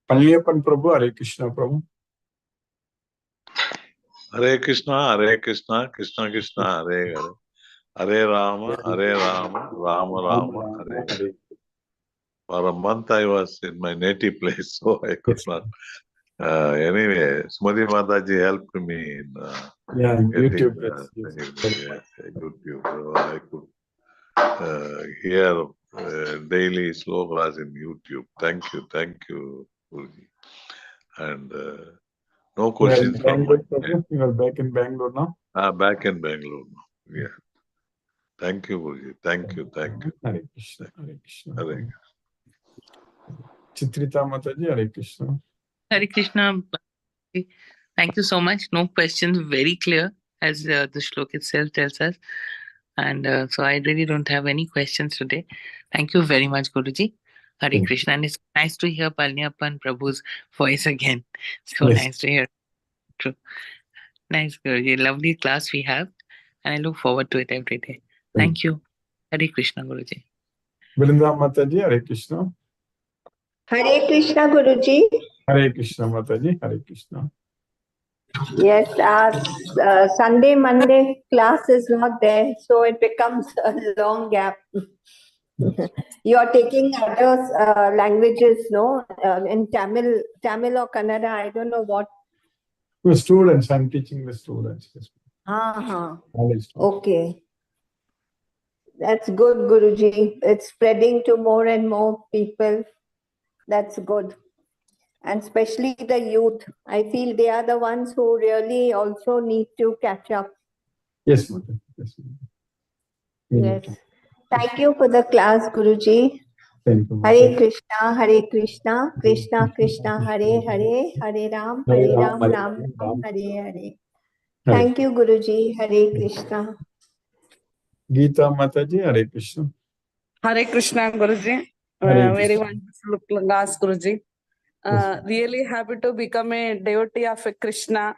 Palniappan Prabhu, Hare Krishna Prabhu. Hare Krishna, Krishna Krishna, Hare Hare. Hare Rama, Rama Rama, Hare Hare. For a month I was in my native place, so I could not. Anyway, Smriti Mataji helped me in YouTube. YouTube. So I could hear daily slokas in YouTube. Thank you, Guruji. And no questions from my side. You are back in Bangalore now? Back in Bangalore now. Yeah. Thank you, Guruji. Thank you. Hare Krishna. Hare Krishna. Hare. Chitrita Mataji, Hare Krishna. Hare Krishna. Thank you so much. No questions, very clear, as the shlok itself tells us. And so I really don't have any questions today. Thank you very much, Guruji. Hare Krishna. And it's nice to hear Palniappan Prabhu's voice again. So nice to hear. True. Nice, Guruji. Lovely class we have, and I look forward to it every day. Thank you. Hare Krishna, Guruji. Vrinda Mataji, Hare Krishna. Hare Krishna, Guruji. Hare Krishna Mataji, Hare Krishna. Yes, Sunday, Monday class is not there, so it becomes a long gap. You are taking other languages, no? In Tamil or Kannada, I don't know what. The students, I'm teaching the students. Okay. That's good, Guruji. It's spreading to more and more people. That's good. And especially the youth. I feel they are the ones who really also need to catch up. Yes, Mother. Yes, Mother. Yes. Thank you for the class, Guruji. Thank you, Hare Krishna, Hare Krishna, Krishna Krishna, Hare Hare, Hare Ram, Ram, Ram, Hare Hare. Thank you, Guruji. Hare Krishna. Gita Mataji, Hare Krishna. Hare Krishna, Guruji. Hare Very Krishna. wonderful class, Guruji. Yes. Really happy to become a devotee of Krishna.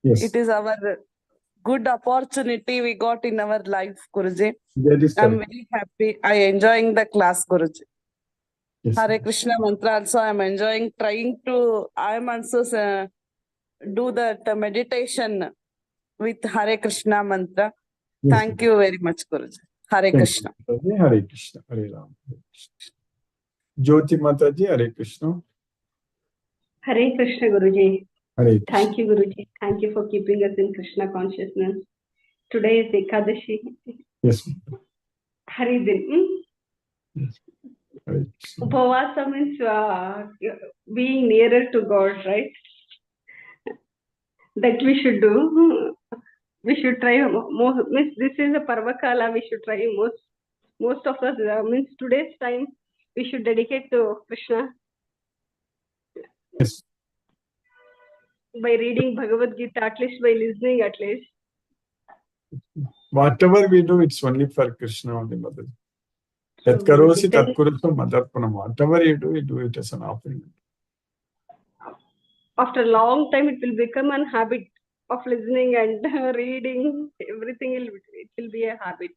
Yes. It is our good opportunity we got in our life, Guruji. That is I'm correct. very happy. I enjoying the class, Guruji. Yes. Hare Krishna mantra also I'm enjoying. I'm also do that meditation with Hare Krishna mantra. Yes, Thank you very much, Guruji. Hare Thank Krishna. you, Mataji. Hare Krishna. Hare Ram. Hare Krishna. Jyoti Mataji, Hare Krishna. Hare Krishna, Guruji. Hare Krishna. Thank you, Guruji. Thank you for keeping us in Krishna consciousness. Today is Ekadashi. Yes. Hari Din. Yes. Hare Krishna. Upavasa means being nearer to God, right? That we should do. We should try more. Means this is a Parvakala. We should try most of us. Means today's time we should dedicate to Krishna. Yes. By reading Bhagavad Gita, at least by listening, at least. Whatever we do, it's only for Krishna only, Mother. Tat karosi tat kurutu madarpanam. Whatever you do it as an offering. After a long time, it will become a habit of listening and reading. Everything it will be a habit.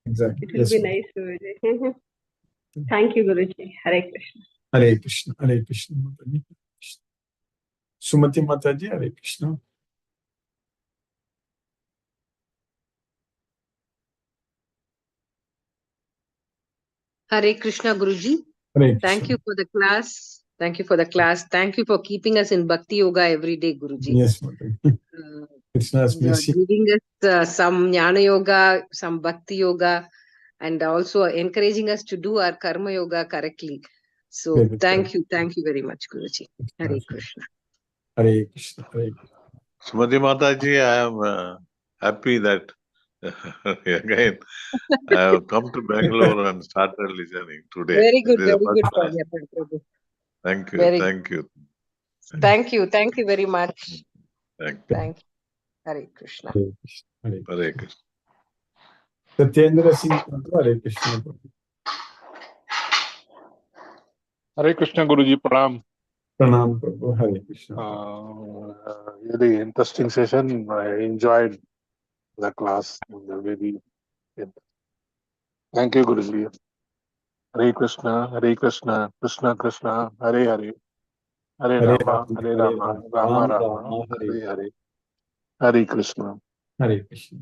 Exactly. It will be nice, Guruji. Thank you, Guruji. Hare Krishna. Hare Krishna. Hare Krishna. Mataji. Sumati Mataji, Hare Krishna. Hare Krishna, Guruji. Hare Krishna. Thank you for the class. Thank you for the class. Thank you for keeping us in Bhakti Yoga every day, Guruji. Yes, Mataji. Krishna's mercy. Giving us some Jnana Yoga, some Bhakti Yoga, and also encouraging us to do our Karma Yoga correctly. So thank you very much, Guruji. Hare Krishna. Hare Krishna. Hare Krishna. Sumati Mataji, I am happy that again I have come to Bangalore and started listening today. Very good, It is the very good, first time. Prabhu. Thank you, Very thank you. Thank you very much. Thank you. Thank you. Hare Krishna. Hare Krishna. Hare Krishna. Hare Krishna. Satyendra Singh Prabhu, Hare Krishna. Hare Krishna, Guruji, Pranam. Pranam Prabhu, Hare Krishna. Really interesting session. I enjoyed the class. Very Thank you, Guruji. Hare Krishna, Krishna Krishna, Hare Hare, Hare Rama, Rama Rama, Hare Hare, Hare Krishna. Hare Krishna.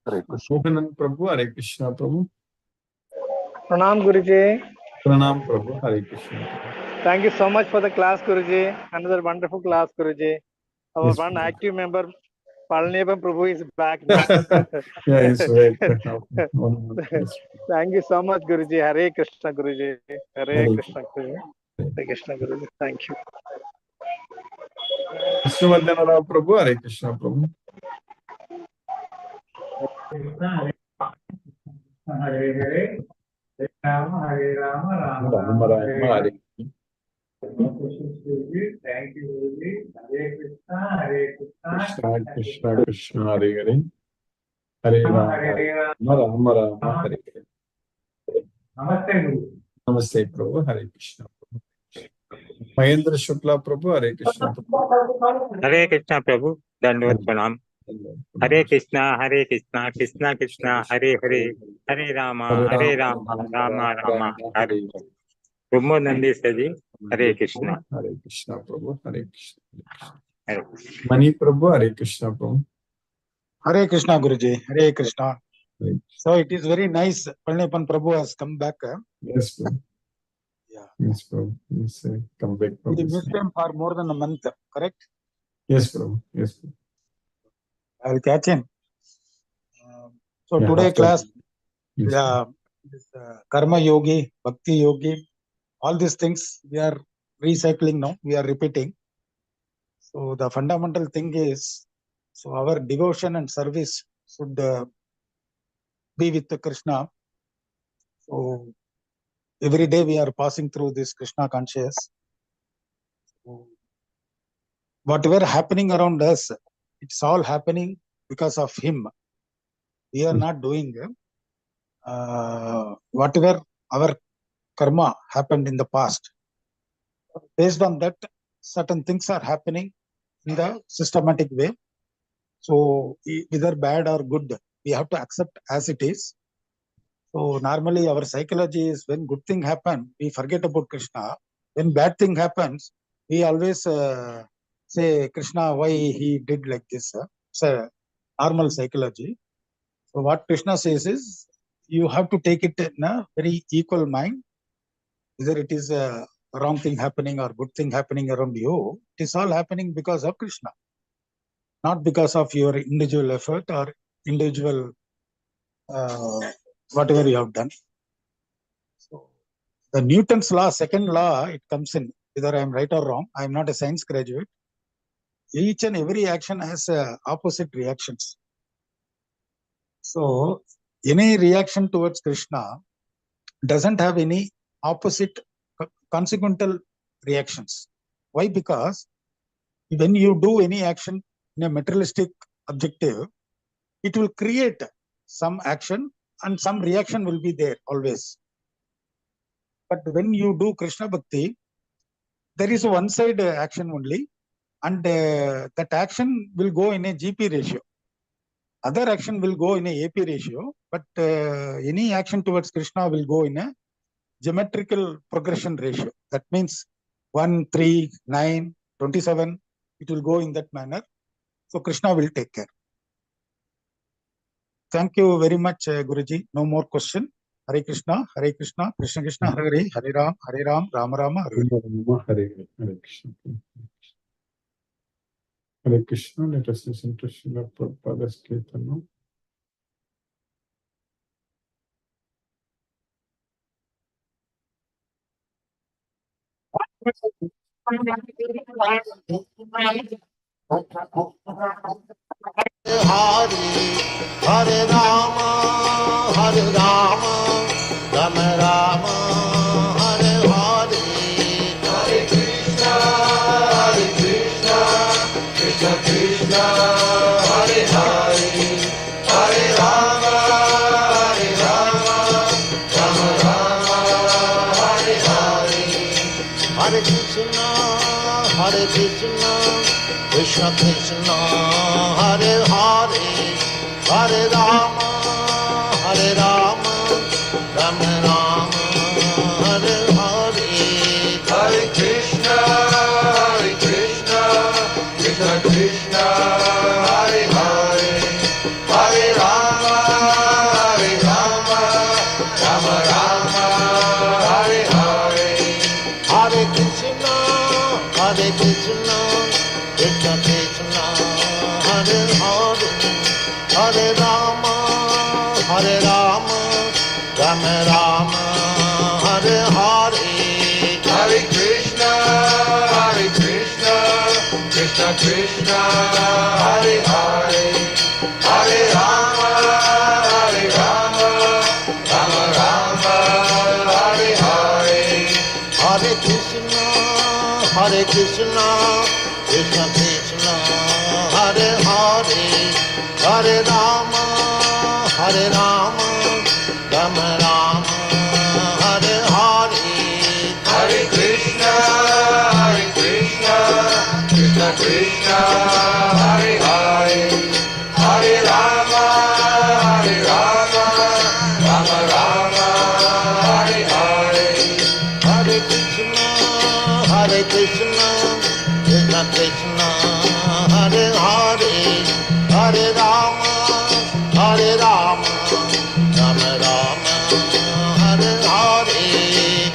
Hare Krishna. Mohanan Prabhu, Hare Krishna Prabhu. Pranam, Guruji. Pranam Prabhu, Hare Krishna. Thank you so much for the class, Guruji. Another wonderful class, Guruji. Our Yes, one Guruji. active member, Palniapam Prabhu, is back now. Yeah, it's right. Thank you so much, Guruji. Hare Krishna, Guruji. Hare Hare Krishna, Guruji. Hare Krishna, Guruji. Thank you. Vishnuvardhana Rao Prabhu, Hare Krishna Prabhu. Hare Hare, Hare Rama, Rama Rama, Hare. Thank you, Guruji. Hare Krishna, Krishna Krishna, Hare Hare. Hare Rama, Rama Rama, Hare Hare. Namaste, Guru. Namaste Prabhu, Hare Krishna. Mahendra Shukla Prabhu, Hare Krishna. Hare Krishna, Prabhu. Dandavat Pranam. Hare Krishna, Krishna Krishna, Hare Hare, Hare Rama, Rama Rama, Hare Brahma Nandi Saji, Hare Krishna. Hare Krishna, Prabhu. Hare Krishna. Hare. Mani Prabhu, Hare Krishna, Prabhu. Hare Krishna, Guruji. Hare Krishna. Hare. So it is very nice. Palniappan Prabhu has come back. Yes, Prabhu. Yeah. Yes, Prabhu. Yes, come back, We Prabhu. missed him for more than a month, correct? Yes, Prabhu. Yes, Prabhu. I will catch him. So Yeah, today after- class, Yes, this, Karma Yogi, Bhakti Yogi, all these things we are recycling now. We are repeating. So the fundamental thing is, so our devotion and service should be with the Krishna. So every day we are passing through this Krishna conscious. So whatever happening around us, it's all happening because of him. We are not doing whatever our karma happened in the past. Based on that, certain things are happening in the systematic way. So either bad or good, we have to accept as it is. So normally our psychology is when good thing happen, we forget about Krishna. When bad thing happens, we always say Krishna, why he did like this. It's a normal psychology. So what Krishna says is, you have to take it in a very equal mind. Either it is a wrong thing happening or good thing happening around you, it is all happening because of Krishna, not because of your individual effort or individual whatever you have done. So the Newton's law, second law, it comes in, whether I am right or wrong. I am not a science graduate. Each and every action has opposite reactions. So any reaction towards Krishna doesn't have any opposite consequential reactions. Why? Because when you do any action in a materialistic objective, it will create some action and some reaction will be there always. But when you do Krishna Bhakti, there is a one-side action only, and that action will go in a GP ratio. Other action will go in a AP ratio, but any action towards Krishna will go in a geometrical progression ratio. That means 1, 3, 9, 27, it will go in that manner. So Krishna will take care. Thank you very much, Guruji. No more question. Hare Krishna, Krishna Krishna, Hare Hare, Hare Ram, Rama Rama, Hare Hare. Hare Hare Krishna. Hare Krishna. Let us listen to Srila Prabhupada's Kirtan. Hare Rama, Rama Rama, Hare Hare. Hare Krishna, Krishna Krishna, Hare Hare. Hare Rama, Rama Rama, Hare Hare. Hare Krishna, Krishna Krishna, Hare Hare. Hare Rama, Rama Rama, Hare Hare. Hare Krishna, Krishna Krishna, Hare Hare. Hare Rama, Rama Rama, Hare Hare. Hare Krishna, Krishna Krishna, Hare Hare. Hare Rama, Rama Rama, Hare Hare. Hare Krishna, Krishna Krishna, Hare Hare. Hare Rama, Rama Rama, Hare Hare. Hare Krishna, Krishna Krishna, Hare Hare. Hare Rama, Rama Rama, Hare Hare. Hare Krishna, Krishna Krishna, Hare Hare. Hare Rama, Hare Rama, Rama Rama, Hare Hare.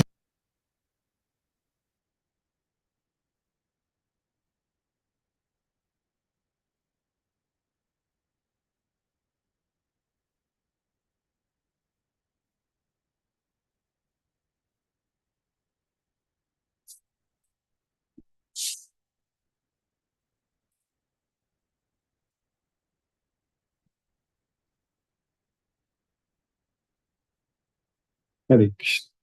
Hare Krishna.